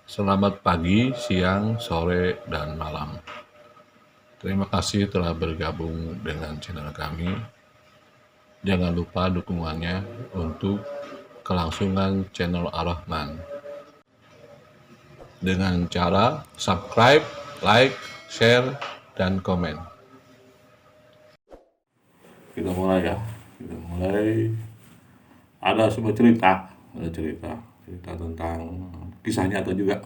Selamat pagi, siang, sore, dan malam. Terima kasih telah bergabung dengan channel kami. Jangan lupa dukungannya untuk kelangsungan channel Ar-Rahman dengan cara subscribe, like, share, dan komen. Kita mulai ya. Kita mulai. Ada sebuah cerita, cerita tentang kisah nyata juga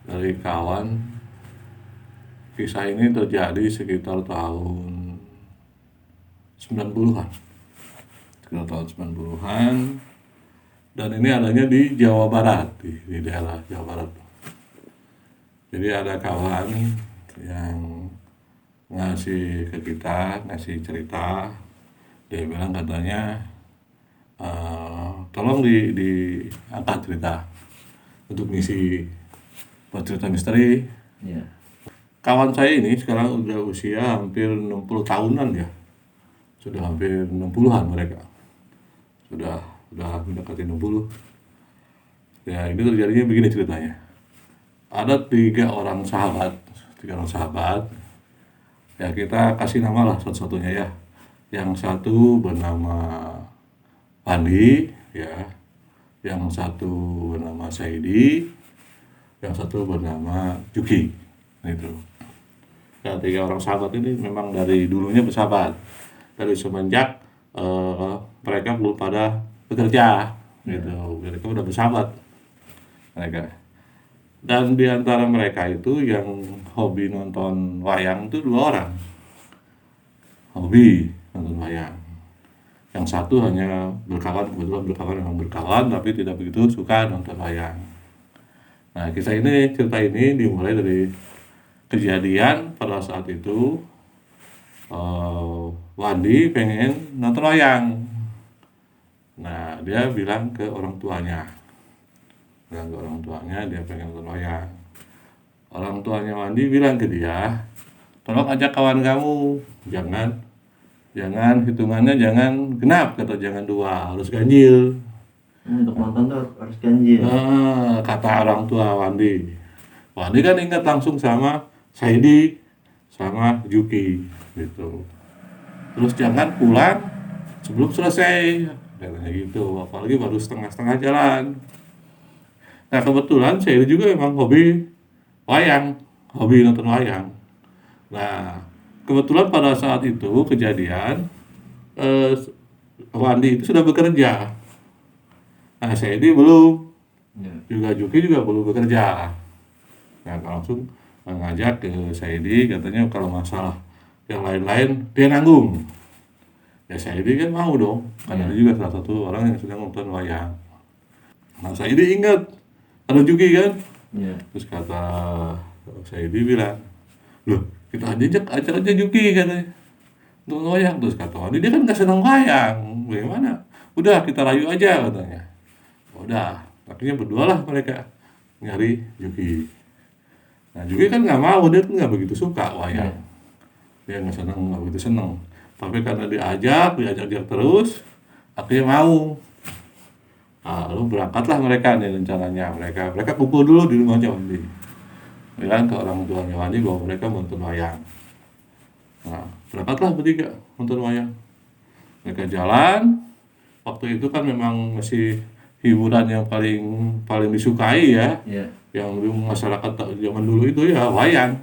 dari kawan. Kisah ini terjadi sekitar tahun 90-an. Sekitar tahun 90-an. Dan ini adanya di Jawa Barat, di daerah Jawa Barat. Jadi ada kawan yang ngasih ke kita, ngasih cerita. Dia bilang katanya, tolong diangkat cerita untuk ngisi buat cerita misteri. Iya. Kawan saya ini sekarang udah usia hampir 60 tahunan ya. Sudah hampir 60-an mereka. Sudah mendekati 60. Ya, ini terjadinya begini ceritanya. Ada tiga orang sahabat. Ya, kita kasih nama lah satu-satunya ya. Yang satu bernama Pandi, ya. Yang satu bernama Saidi, yang satu bernama Juki. Itu. Ya, tiga orang sahabat ini memang dari dulunya bersahabat. Dari semenjak mereka belum pada bekerja, gitu. Mereka udah bersahabat mereka. Dan di antara mereka itu yang hobi nonton wayang itu dua orang. Hobi nonton wayang. Yang satu hanya kebetulan berkawan, tapi tidak begitu suka nonton wayang. Nah, cerita ini dimulai dari kejadian pada saat itu Wandi pengen nonton wayang. Nah, dia bilang ke orang tuanya, dia pengen nonton wayang. Orang tuanya Wandi bilang ke dia, tolong ajak kawan kamu, jangan hitungannya jangan genap, kata jangan 2, harus ganjil. Untuk nonton tuh harus ganjil. Kata orang tua Wandi. Wandi kan ingat langsung sama Saidi sama Juki gitu. Terus jangan pulang sebelum selesai, katanya gitu. Apalagi baru setengah jalan. Nah, kebetulan Saidi juga memang hobi nonton wayang. Nah, kebetulan pada saat itu kejadian Wandi itu sudah bekerja. Nah, Saidi belum. Juga Juki juga belum bekerja. Nah, langsung mengajak ke Saidi, katanya kalau masalah yang lain-lain dia nanggung. Ya, Saidi kan mau dong, karena dia juga salah satu orang yang sedang nonton wayang. Nah, Saidi ingat ada Juki kan. Terus kata Saidi bilang, loh, kita ajak aja Juki, katanya, nonton wayang. Terus kata Wandi, dia kan gak senang wayang, bagaimana? Udah, kita rayu aja, katanya. Udah, akhirnya berdua lah mereka nyari Juki. Nah, Juki kan nggak mau, dia kan nggak begitu suka wayang. Dia nggak begitu seneng. Tapi karena diajak terus, akhirnya mau. Nah, lalu berangkatlah mereka nih rencananya. Mereka kumpul dulu di rumahnya Wandi. Bilang ke orang tuanya Wandi bahwa mereka nonton wayang. Nah, berangkatlah bertiga nonton wayang. Mereka jalan. Waktu itu kan memang masih hiburan yang paling disukai ya. Yang masyarakat zaman dulu itu ya wayang.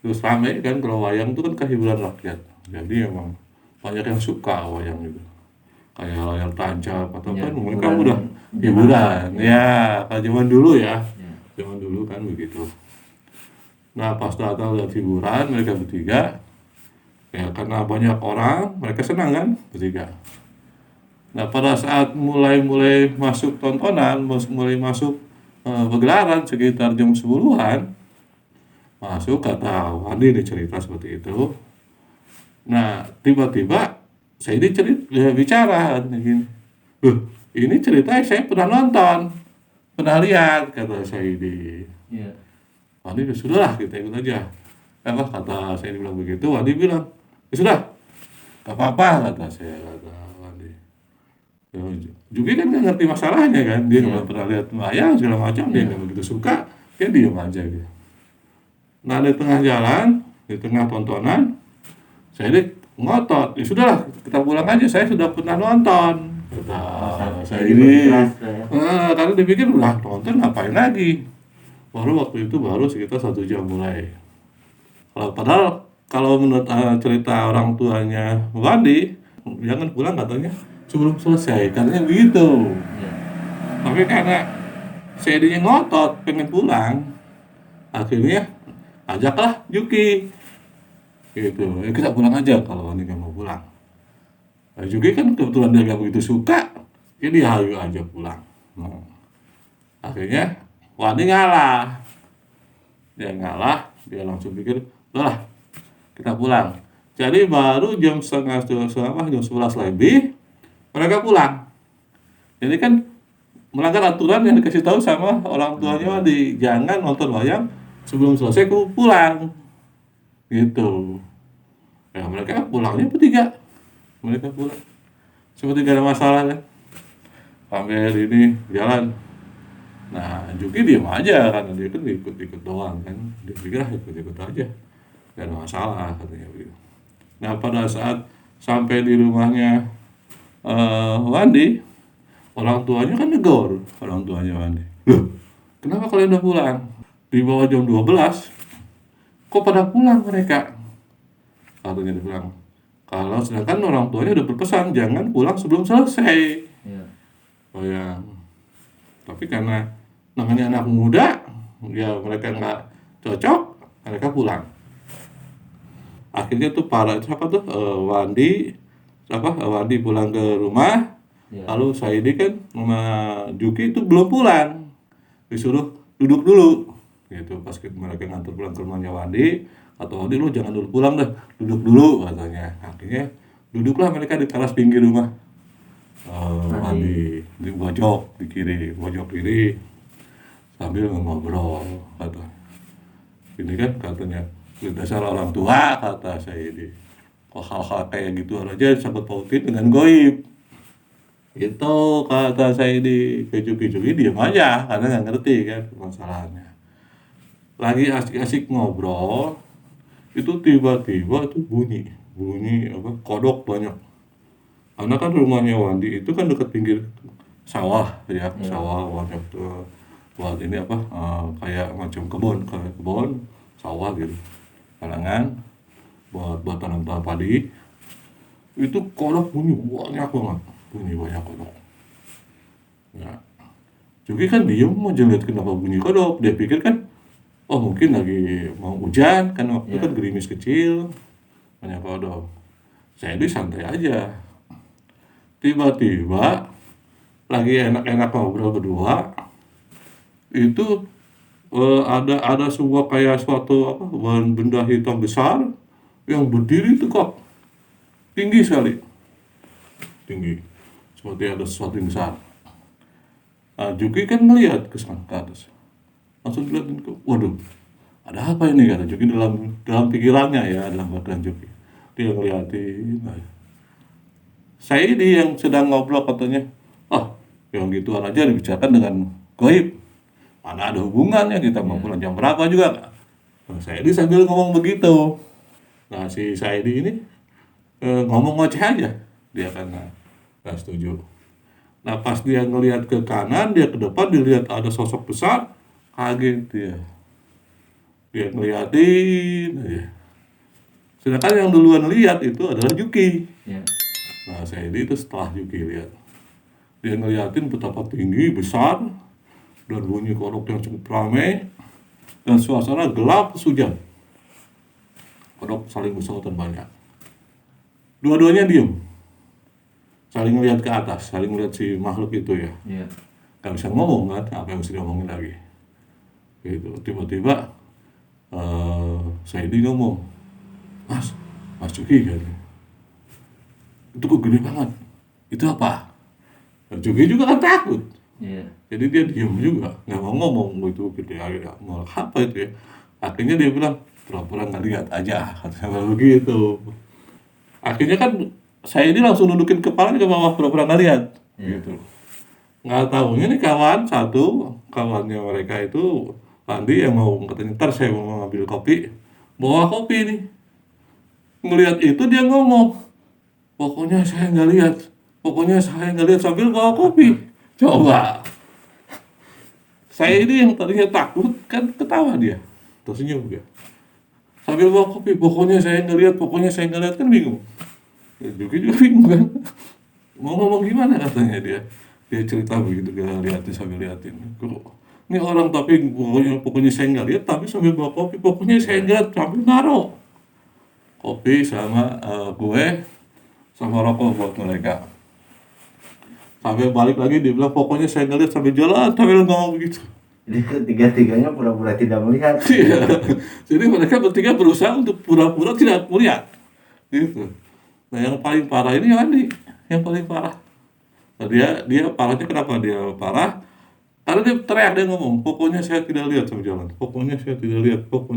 Terus rame kan, kalau wayang itu kan kehiburan rakyat. Jadi emang banyak yang suka wayang itu. Kayak layar tancap atau kan mereka udah hiburan. Ya, kalau zaman dulu ya. Zaman dulu kan begitu. Nah, pas datang lihat hiburan mereka bertiga, ya karena banyak orang, mereka senang kan bertiga. Nah, pada saat mulai masuk tontonan, mulai masuk pegelaran sekitar jam 10-an, masuk, kata Wandi ini cerita seperti itu. Nah, tiba-tiba saya bicara gini, loh, ini cerita saya pernah nonton, pernah lihat, kata Saidi. Wandi, sudahlah kita ikut aja. Kata saya bilang begitu, Wandi bilang, ya sudah, gak apa-apa, kata Wandi. Ya, Juki kan nggak ngerti masalahnya kan, dia Iya. nggak pernah lihat wayang segala macam, dia nggak begitu suka, dia diam aja gitu. Nah di tengah jalan, di tengah tontonan, saya ini ngotot, ya sudahlah kita pulang aja, saya sudah pernah nonton. Kata saya Jadi ini, berkeras lah ya. karena dipikir udah nonton ngapain lagi. Baru waktu itu baru sekitar 1 jam mulai. Padahal kalau menurut cerita orang tuanya Wandi, jangan pulang katanya sebelum selesai, katanya begitu. Iya. Tapi karena CD-nya ngotot pengen pulang, akhirnya ajaklah Juki gitu. Kita pulang aja kalau Wandi nggak mau pulang. Nah, Juki kan kebetulan dia nggak begitu suka, jadi hayu aja pulang. Nah, akhirnya Wandi ngalah. Dia ngalah, dia langsung pikir, udahlah kita pulang. Jadi baru jam jam 11 lebih mereka pulang. Jadi kan melanggar aturan yang dikasih tahu sama orang tuanya Wandi, jangan nonton wayang sebelum selesai pulang gitu. Ya mereka pulangnya bertiga, mereka pulang seperti gak ada masalah kan, sampai ini jalan. Nah Juki diam aja karena dia kan ikut-ikut doang kan, dia pikir ikut-ikut aja gak ada masalah katanya gitu. Nah pada saat sampai di rumahnya Wandi, orang tuanya kan negor, orang tuanya Wandi. Loh, kenapa kalian udah pulang? Di bawah jam 12, kok pada pulang mereka? Katanya dia bilang, kalau sedangkan orang tuanya udah berpesan, jangan pulang sebelum selesai. Iya. Oh ya, tapi karena namanya anak muda, ya mereka nggak cocok, mereka pulang. Akhirnya tuh Wandi pulang ke rumah. Iya. Lalu Saidi kan sama Juki itu belum pulang, disuruh duduk dulu gitu. Pas mereka nganter pulang ke rumahnya Wandi, atau Wandi lu jangan dulu pulang dah, duduk dulu katanya. Akhirnya duduklah mereka di teras pinggir rumah Wandi, di pojok kiri sambil ngobrol kata. Ini kan katanya dasar orang tua, kata Saidi. Kok hal-hal kayak gitu aja sangkut pautin dengan goib. Itu kata saya di keju-keju diam aja karena nggak ngerti kan masalahnya. Lagi asik-asik ngobrol, itu tiba-tiba tuh bunyi apa kodok banyak. Karena kan rumahnya Wandi itu kan dekat pinggir sawah ya, sawah banyak tuh buat ini apa kayak macam kebun sawah gitu, kalangan buat tanam padi. Itu kodok bunyi banyak banget. Bunyi banyak kodok. Ya. Juki kan diem aja lihat kenapa bunyi kodok. Dia pikir kan, oh mungkin lagi mau hujan, kan waktu itu kan gerimis kecil, banyak kodok. Saya ini santai aja. Tiba-tiba lagi enak-enak ngobrol berdua, itu ada sebuah kayak suatu benda hitam besar yang berdiri tegak, tinggi sekali, seperti ada sesuatu yang besar. Nah, Juki kan melihat ke sana ke atas, langsung dilihatin ke, waduh, ada apa ini kata Juki dalam pikirannya ya, dalam pikiran Juki. Dia ngeliatin. Nah, saya ini yang sedang ngobrol katanya, yang gituan aja dibicarakan dengan goib. Mana ada hubungannya, kita mau pulang jam berapa juga. Nah, saya ini sambil ngomong begitu. Nah si Saidi ini ngomong ngoceh aja, dia kan nggak setuju. Nah pas dia ngelihat ke kanan, dia ke depan, dilihat ada sosok besar, kaget dia ngeliatin aja. Sedangkan yang duluan lihat itu adalah Juki. Iya. Nah Saidi itu setelah Juki lihat, dia ngeliatin betapa tinggi, besar, dan bunyi kodok yang cukup ramai, dan suasana gelap hujan. Kodok saling bersahutan banyak. Dua-duanya diem, saling melihat ke atas, saling melihat si makhluk itu ya. Iya. Gak bisa ngomong kan, apa yang mesti ngomongin lagi. Gitu. Tiba-tiba Saidi ngomong, Mas Juki kan, itu kok gede banget, itu apa? Nah, Juki juga kan takut. Iya. Jadi dia diem juga, nggak mau ngomong itu gede aja, mau apa itu ya. Akhirnya dia bilang, pura-pura nggak lihat aja, katanya begitu. Akhirnya kan saya ini langsung nudukin kepalanya ke bawah, pura-pura nggak lihat. gitu. Nggak tahunya nih kawannya mereka itu Andi yang mau katanya ntar saya mau ngambil kopi, bawa kopi nih. Ngelihat itu dia ngomong, pokoknya saya nggak lihat sambil bawa kopi. Coba, saya ini yang tadinya takut kan ketawa dia, tersenyum dia. Sambil bawa kopi, pokoknya saya nggak lihat kan bingung. Ya, juga bingung kan, mau ngomong gimana katanya dia cerita begitu dia liatin sambil liatin. Ini orang tapi pokoknya saya nggak lihat tapi sambil bawa kopi, pokoknya saya nggak lihat sambil naruh kopi sama kue sama rokok buat mereka. Sampai balik lagi dia bilang pokoknya saya nggak lihat sambil jalan sambil ngomong begitu. Jadi ketiga-tiganya pura-pura tidak melihat. Iya. Jadi mereka bertiga berusaha untuk pura-pura tidak melihat. Gitu. Nah yang paling parah ini Andi, yang paling parah. Nah, dia parahnya kenapa dia parah? Karena dia teriak, dia ngomong, pokoknya saya tidak lihat sampai jalan. Pokoknya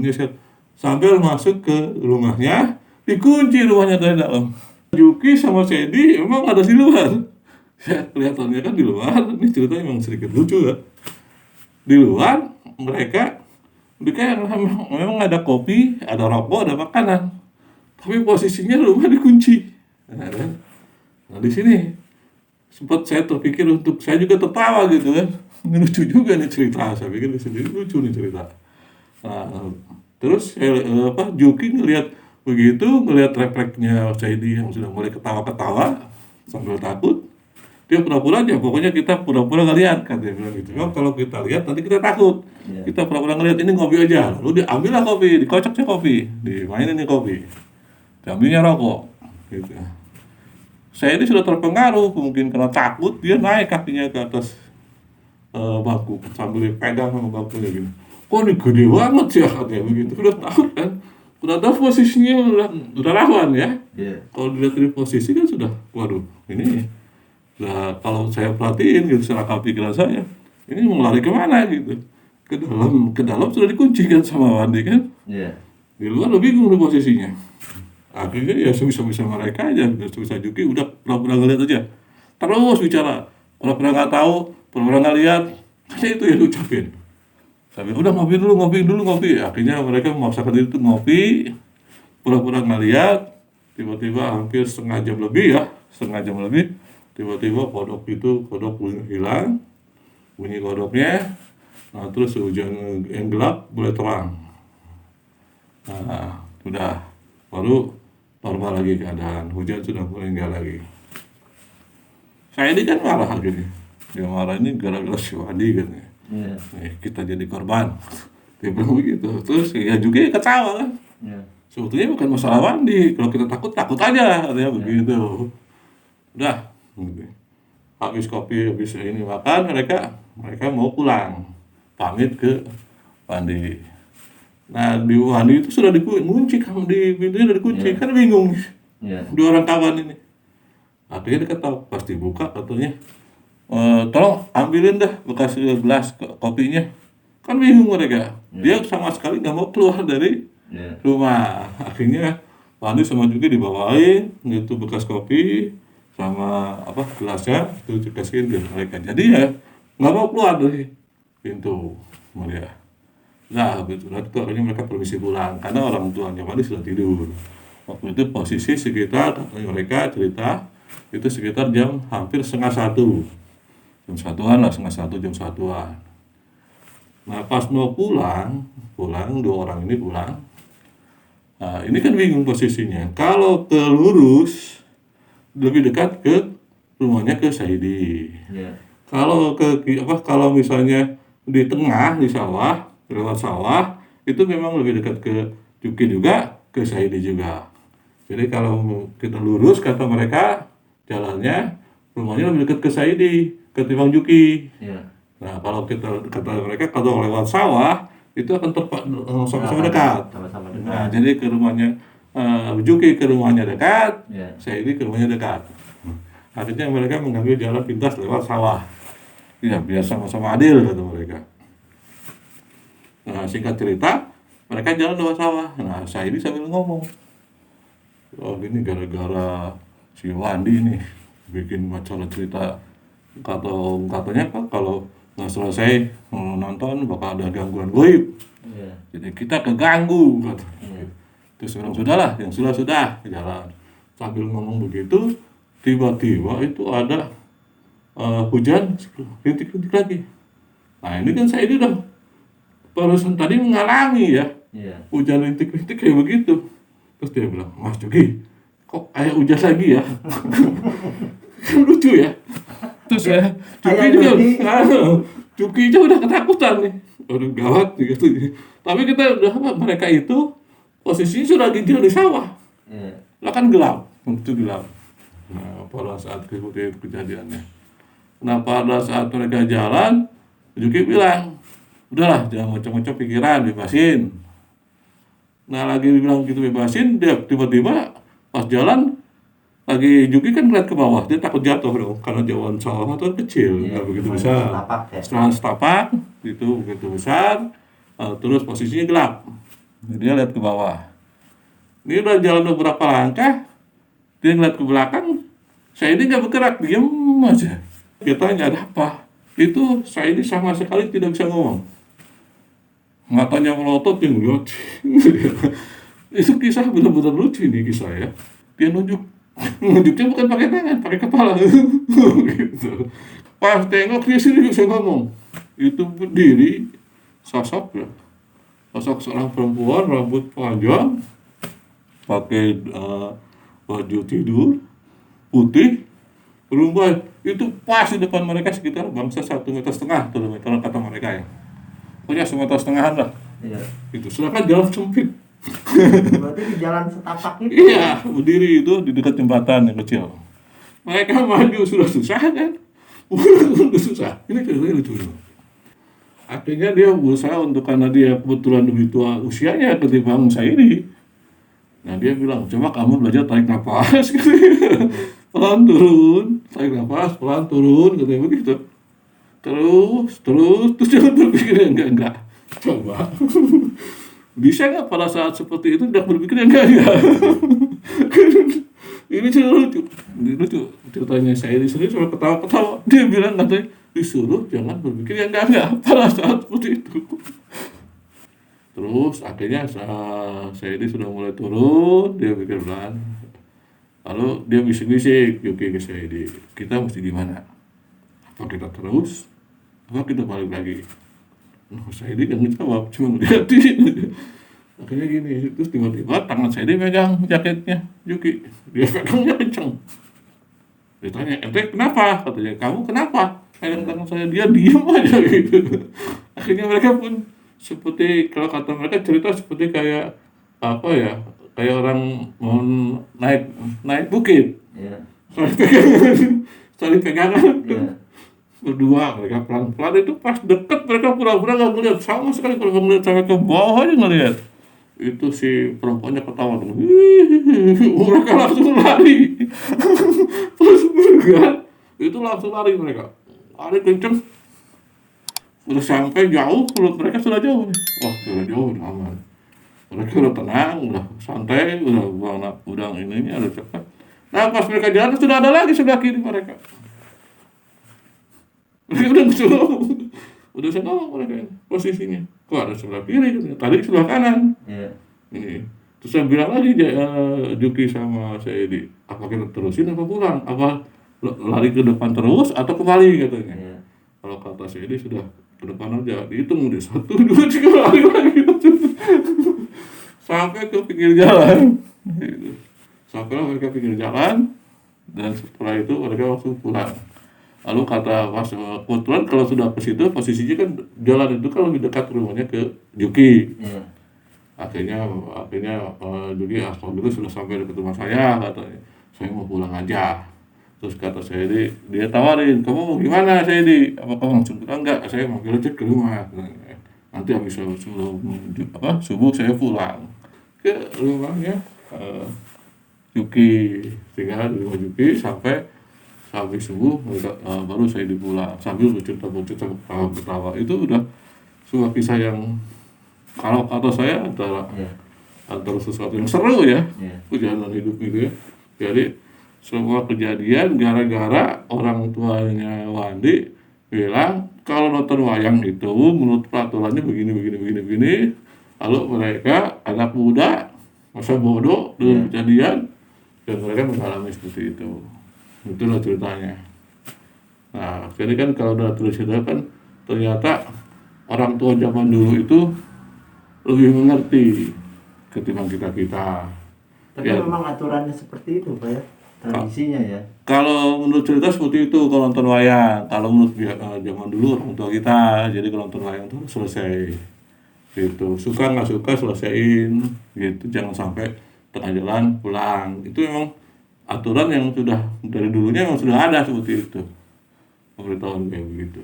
saya sambil masuk ke rumahnya, dikunci rumahnya dari dalam. Juki sama Sedi emang ada di luar. Ya kelihatannya kan di luar, ini ceritanya memang sedikit lucu ya. Di luar mereka memang ada kopi, ada rokok, ada makanan. Tapi posisinya rumah dikunci. Nah di sini sempat saya terpikir untuk saya juga tertawa gitu kan. Lucu juga nih cerita, saya pikir sendiri lucu nih cerita. Nah, terus Juki ngelihat refleksnya Saidi yang sudah mulai ketawa-ketawa sambil takut. Dia pura-pura aja, pokoknya kita pura-pura nggak lihat, kan dia bilang gitu. Kalau kita lihat nanti kita takut. Kita pura-pura ngelihat, ini ngopi aja. Lalu diambillah kopi, dikocoknya kopi, dimainin nih kopi, diambilnya rokok, gitu. Saya ini sudah terpengaruh, mungkin karena takut, dia naik kakinya ke atas bangku sambil pegang sama bangkunya gitu. Kok ini gede banget ya katanya begitu. Udah tahu kan, udah tahu posisinya udah rawan ya. Kalau dilihat dari posisi kan sudah, waduh ini. Nah kalau saya perhatiin gitu secara pikiran saya, ini mau lari kemana gitu? Ke dalam sudah dikunci kan sama Wandi kan? Di luar lebih bingung posisinya. Akhirnya ya sebisa mereka aja, sebisa Juki udah pernah ngeliat aja. Terus bicara, pernah nggak tahu, pernah nggak lihat, hanya itu yang diucapin. Sampai udah ngopi dulu. Akhirnya mereka memaksakan diri itu ngopi, pura-pura nggak lihat. Tiba-tiba hampir setengah jam lebih, tiba-tiba kodok hilang, bunyi kodoknya. Nah terus hujan yang gelap mulai terang. Nah udah baru normal lagi keadaan, hujan sudah mulai enggak lagi. Saya ini kan marah gini, dia marah ini gara-gara si Wandi kan ya. Kita jadi korban, dia bilang begitu. Terus ya juga ketawa kan. Sebetulnya bukan masalah Wandi, kalau kita takut aja, katanya begitu. Udah, habis kopi, habis ini makan, mereka mau pulang, pamit ke Wandi. Nah di Wandi itu sudah dikunci, di pintunya udah dikunci, kan bingung dua orang kawan ini. Akhirnya dia ketawa, pas dibuka katanya, tolong ambilin dah bekas gelas kopinya. Kan bingung mereka, dia sama sekali nggak mau keluar dari rumah. Akhirnya Wandi sama juga dibawain itu bekas kopi sama gelasnya itu dikasihin ke mereka. Jadi ya nggak mau keluar dari pintu mereka. Nah betul, akhirnya mereka permisi pulang karena orang tuanya Wandi sudah tidur. Waktu itu posisi sekitar mereka cerita itu sekitar jam hampir setengah satu, jam satuan. Nah pas mau pulang dua orang ini pulang. Nah ini kan bingung posisinya. Kalau ke lurus lebih dekat ke rumahnya ke Saidi. Kalau misalnya di tengah di sawah, lewat sawah itu memang lebih dekat ke Juki juga, ke Saidi juga. Jadi kalau kita lurus kata mereka jalannya rumahnya lebih dekat ke Saidi ketimbang Juki. Nah kalau kata mereka kalau lewat sawah itu akan sama-sama dekat. Nah jadi ke rumahnya Juki ke rumahnya dekat, Saidi ke rumahnya dekat. Akhirnya mereka mengambil jalan pintas lewat sawah. Ya biar sama-sama adil kata mereka. Nah singkat cerita mereka jalan lewat sawah. Nah Saidi sambil ngomong, oh ini gara-gara si Wandi nih bikin masalah cerita katanya Pak kalau nggak selesai nonton bakal ada gangguan goib. Iya. Jadi kita keganggu kata. Iya. Terus orang sudahlah, yang sudah jalan. Sambil ngomong begitu, tiba-tiba itu ada hujan rintik-rintik lagi. Nah ini kan saya ini udah barusan tadi mengalami ya Iya. hujan rintik-rintik kayak begitu. Terus dia bilang, Mas Juki, kok kayak hujan lagi ya? Kan lucu ya. Terus ya, Juki juga udah ketakutan nih. Aduh gawat gitu. Tapi kita udah mereka itu posisinya sudah ginjal di sawah. Iya. Lah kan gelap, itu gelap. Nah, pada saat kejadiannya. Nah, pada saat mereka jalan, Juki bilang, udahlah jangan ngocok-ngocok pikiran, bebasin. Nah, lagi bilang gitu bebasin, dia tiba-tiba pas jalan, lagi Juki kan ngeliat ke bawah, dia takut jatuh dong, karena jauhan sawah itu kecil, nggak begitu cuma besar. setapak ya. Setelah setapak, itu begitu besar, terus posisinya gelap. Jadi dia lihat ke bawah. Dia udah jalan beberapa langkah, dia ngeliat ke belakang, saya ini nggak bergerak, diam aja. Dia tanya ada apa? Itu saya ini sama sekali tidak bisa ngomong. Matanya melotot, dia ngeliat. Itu kisah benar-benar lucu ini kisah ya. Dia nunjuknya bukan pakai tangan, pakai kepala. Gitu. Pas tengok dia sendiri bisa ngomong. Itu berdiri sosok ya. Sosok seorang perempuan rambut panjang, pakai baju tidur putih, rumah itu pas di depan mereka sekitar bangsa 1,5 meter, 2 meter kata mereka ya. Pokoknya 1,5 meter lah. Iya. Itu sedangkan jalan sempit. Berarti di jalan setapak itu. Iya, berdiri itu di dekat jembatan yang kecil. Mereka maju sudah susah kan? Sudah susah. Ini ceritanya lucu. Akhirnya dia berusaha untuk, karena dia kebetulan lebih tua usianya ketimbang Saidi. Nah dia bilang, coba kamu belajar tarik nafas. Pelan turun, tarik nafas, pelan turun, katanya begitu. Terus jangan berpikir enggak. Coba. Bisa nggak pada saat seperti itu tidak berpikir enggak? Ini cerita lucu ceritanya saya di sini cuma ketawa-ketawa. Dia bilang katanya disuruh jangan berpikir enggak pada saat seperti itu. Terus akhirnya saya ini sudah mulai turun, dia pikir pelan. Lalu dia bisik-bisik Juki ke saya ini, kita mesti gimana? Apa kita terus? Apa kita balik lagi? Nah, saya ini kan jawab, cuma ngeliatin. Akhirnya gini, terus tiba-tiba tangan saya ini megang jaketnya Juki. Dia pegangnya kenceng. Dia tanya, ente kenapa? Katanya, kamu kenapa? Pegang tangan saya, dia diem aja gitu. Akhirnya mereka pun seperti, kalau kata mereka cerita seperti kayak apa ya, kayak orang mau naik bukit. Iya. Saling pegangan. Iya. Berdua mereka pelan-pelan itu pas deket mereka pura-pura nggak ngeliat sama sekali, kalau ngeliat sampai ke bawah aja ngeliat. Itu si perempuannya ketawa tuh. Mereka langsung lari. Terus kan itu langsung lari mereka. Lari kenceng. Udah sampai jauh, menurut mereka sudah jauh. Wah, sudah jauh, udah aman. Mereka udah tenang, udah santai, udah buang udang ininya, udah cepat. Nah, pas mereka jalan sudah ada lagi sebelah kiri mereka. Mereka udah bisa ngomong mereka posisinya. Kok ada sebelah kiri, tadi sebelah kanan. Iya. Ini. Terus saya bilang lagi Juki sama Saidi, apa kita terusin apa pulang? Apa lari ke depan terus atau kembali katanya. Iya. Kalau kata Saidi sudah ke depan aja, dihitung deh 1, 2, 3 lari lagi. Sampai ke pinggir jalan. Gitu. Sampailah mereka pinggir jalan, dan setelah itu mereka langsung pulang. Lalu kata Mas, kebetulan kalau sudah ke situ posisinya kan jalan itu kan lebih dekat rumahnya ke Juki. Iya. Akhirnya Juki kalau gitu sudah sampai dekat rumah saya, katanya saya mau pulang aja. Terus kata saya dia tawarin, kamu mau gimana saya apa kamu langsung bilang enggak, saya mau cek ke rumah. Nanti habis subuh saya pulang ke rumahnya Juki, tinggal di rumah Juki sampai habis subuh baru saya dipulang sambil bercerita ketawa. Itu udah sebuah kisah yang kalau kata saya antara sesuatu yang seru ya, perjalanan hidup gitu ya. Jadi semua kejadian gara-gara orang tuanya Wandi bilang kalau nonton wayang itu menurut peraturannya begini. Lalu mereka anak muda masa bodoh dengan kejadian dan mereka mengalami seperti itu. Itulah ceritanya. Nah, jadi kan kalau udah tulis itu kan ternyata orang tua zaman dulu itu lebih mengerti ketimbang kita. Tapi Ya. memang aturannya seperti itu Pak ya, tradisinya ya. Kalau menurut cerita seperti itu kalau nonton wayang. Kalau menurut zaman dulu orang tua kita, jadi kalau nonton wayang itu selesai. Gitu. Suka nggak suka selesaiin. Gitu. Jangan sampai tengah jalan pulang. Itu memang aturan yang sudah dari dulunya memang sudah ada seperti itu. Pemberitahuan kayak begitu.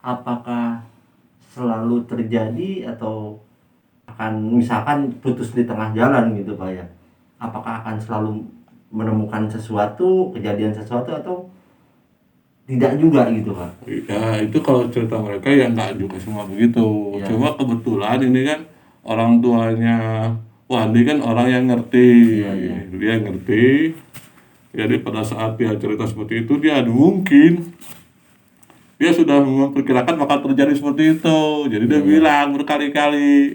Apakah selalu terjadi atau akan misalkan putus di tengah jalan gitu Pak ya? Apakah akan selalu menemukan sesuatu, kejadian sesuatu atau tidak juga gitu Pak? Ya itu kalau cerita mereka ya nggak juga semua begitu. Ya. Cuma kebetulan ini kan orang tuanya Wandi kan orang yang ngerti. Iya. Dia ngerti. Jadi pada saat dia cerita seperti itu dia mungkin dia sudah memperkirakan bakal terjadi seperti itu. Jadi dia bilang berkali-kali.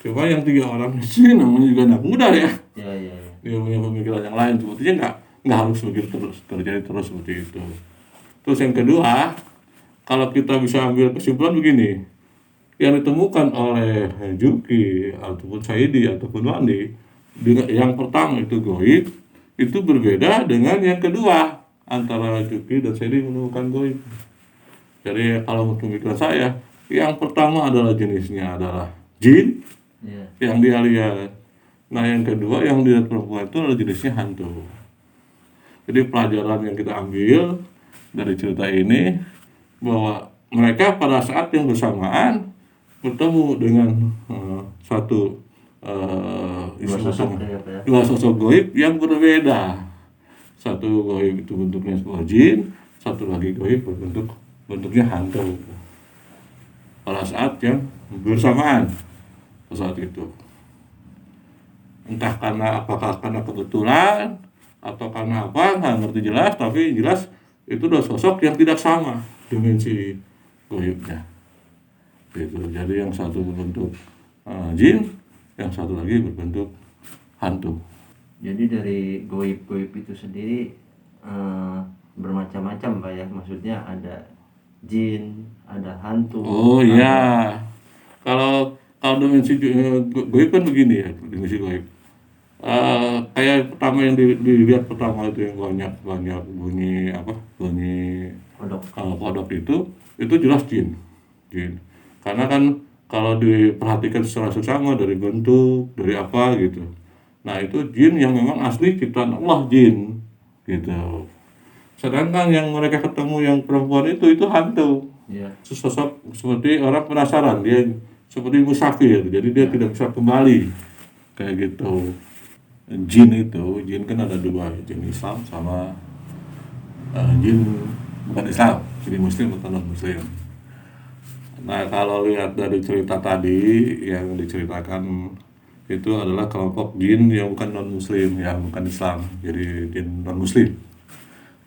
Cuma yang 3 orang ini namanya juga anak muda ya. Iya. Dia punya pemikiran yang lain. Sepertinya nggak harus begitu terjadi terus seperti itu. Terus yang kedua, kalau kita bisa ambil kesimpulan begini, yang ditemukan oleh Juki ataupun Saidi ataupun Wandi, yang pertama itu goib, itu berbeda dengan yang kedua antara Juki dan Saidi menemukan goib. Jadi kalau menurut pemikiran saya, yang pertama adalah jenisnya adalah jin Iya. yang dia lihat. Nah yang kedua yang dilihat perempuan itu adalah jenisnya hantu. Jadi pelajaran yang kita ambil dari cerita ini bahwa mereka pada saat yang bersamaan bertemu dengan dua sosok goib yang berbeda. Satu goib itu bentuknya sebuah jin, satu lagi goib bentuknya hantu. Pada saat yang bersamaan saat itu, entah apakah karena kebetulan atau karena apa nggak ngerti jelas, tapi jelas itu dua sosok yang tidak sama dimensi goibnya. Gitu. Jadi yang satu berbentuk jin, yang satu lagi berbentuk hantu. Jadi dari goib-goib itu sendiri bermacam-macam Pak ya, maksudnya ada jin, ada hantu. Oh iya, kalau dimensi goib kan begini ya, dimensi goib. Kayak pertama yang dilihat pertama itu yang banyak bunyi kodok itu jelas jin. Karena kan kalau diperhatikan secara seksama dari bentuk, dari apa gitu. Nah itu jin yang memang asli ciptaan Allah jin gitu. Sedangkan yang mereka ketemu yang perempuan itu hantu. Iya. Sosok seperti orang penasaran, dia seperti musafir, jadi dia tidak bisa kembali kayak gitu. Jin kan ada 2, jin Islam sama jin bukan Islam, jadi muslim atau non muslim. Nah kalau lihat dari cerita tadi yang diceritakan itu adalah kelompok jin yang bukan non muslim, yang bukan Islam, jadi jin non muslim.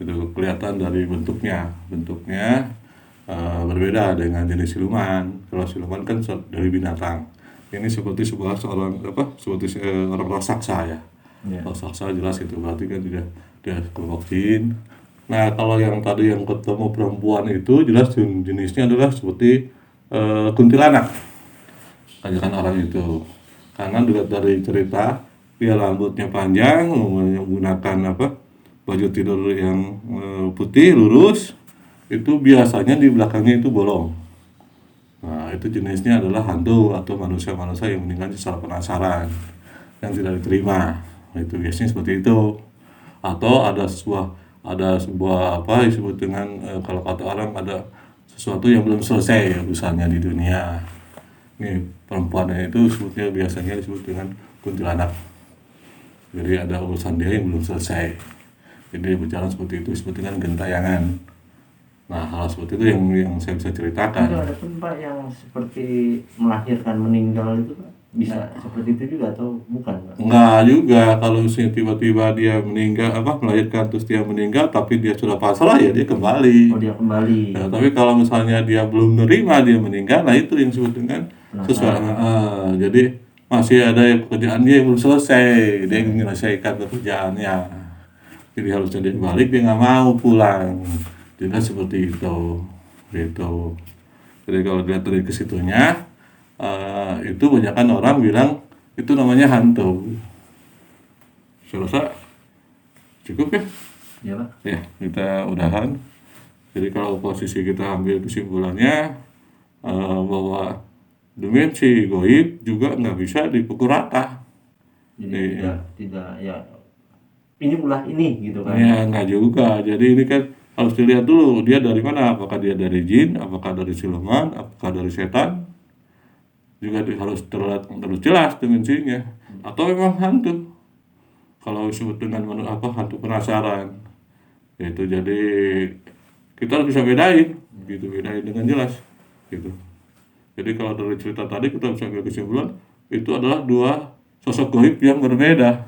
Itu kelihatan dari bentuknya berbeda dengan jenis siluman. Kalau siluman kan dari binatang, ini seperti orang raksasa ya. Raksasa jelas itu berarti kan dia kelompok jin. Nah kalau yang tadi yang ketemu perempuan itu jelas jenisnya adalah seperti kuntilanak, kajakan orang itu. Karena dilihat dari cerita dia rambutnya panjang, menggunakan baju tidur yang putih lurus, itu biasanya di belakangnya itu bolong. Nah itu jenisnya adalah hantu atau manusia-manusia yang meninggal secara penasaran, yang tidak diterima. Itu biasanya seperti itu. Atau ada sebuah disebut dengan kalau kata orang ada sesuatu yang belum selesai urusannya di dunia. Ini perempuannya itu biasanya disebut dengan kuntilanak. Jadi ada urusan dia yang belum selesai. Jadi berjalan seperti itu disebut dengan gentayangan. Nah hal seperti itu yang saya bisa ceritakan. Itu ada pun Pak yang seperti melahirkan meninggal itu Pak? bisa seperti itu juga atau bukan, Pak? Enggak juga, kalau misalnya tiba-tiba dia meninggal, melahirkan terus dia meninggal, tapi dia sudah pasrah ya dia kembali. Oh, dia kembali. Nah, tapi kalau misalnya dia belum menerima dia meninggal, nah itu yang disebut dengan sesuatu. Penasaran. Jadi masih ada yang pekerjaan dia yang belum selesai, dia ingin menyelesaikan pekerjaannya. Jadi harusnya dia balik, dia nggak mau pulang. Jadi seperti itu, gitu. Jadi kalau dilihat dari kesitunya, itu kebanyakan orang bilang itu namanya hantu. Saya rasa cukup ya. Ya, Pak. Ya, kita udahan. Jadi kalau posisi kita ambil kesimpulannya bahwa dimensi goib juga nggak bisa dipukul rata. Jadi tidak ya ini ulah ini gitu kan. Ya nggak juga. Jadi ini kan harus dilihat dulu dia dari mana. Apakah dia dari jin, apakah dari siluman, apakah dari setan. Juga harus terlihat terus jelas dimensinya. Atau memang hantu. Kalau disebut dengan hantu penasaran. Itu jadi kita harus bisa bedain, gitu, bedain dengan jelas, gitu. Jadi kalau dari cerita tadi kita bisa ambil kesimpulan itu adalah dua sosok goib yang berbeda.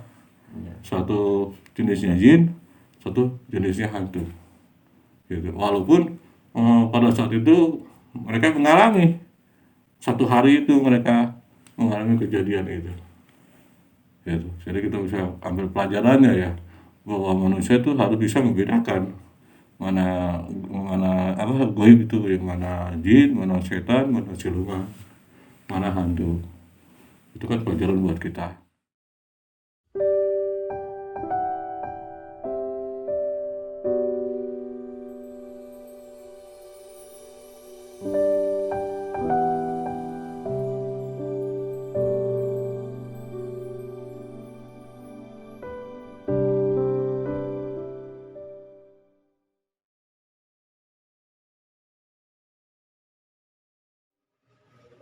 Satu jenisnya jin, satu jenisnya hantu. Gitu. Walaupun pada saat itu mereka mengalami satu hari itu mereka mengalami kejadian itu. Gitu. Jadi kita bisa ambil pelajarannya ya bahwa manusia itu harus bisa membedakan mana goib itu, yang mana jin, mana setan, mana siluman, mana hantu. Itu kan pelajaran buat kita.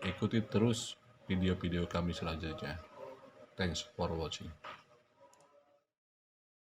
Ikuti terus video-video kami selanjutnya. Thanks for watching.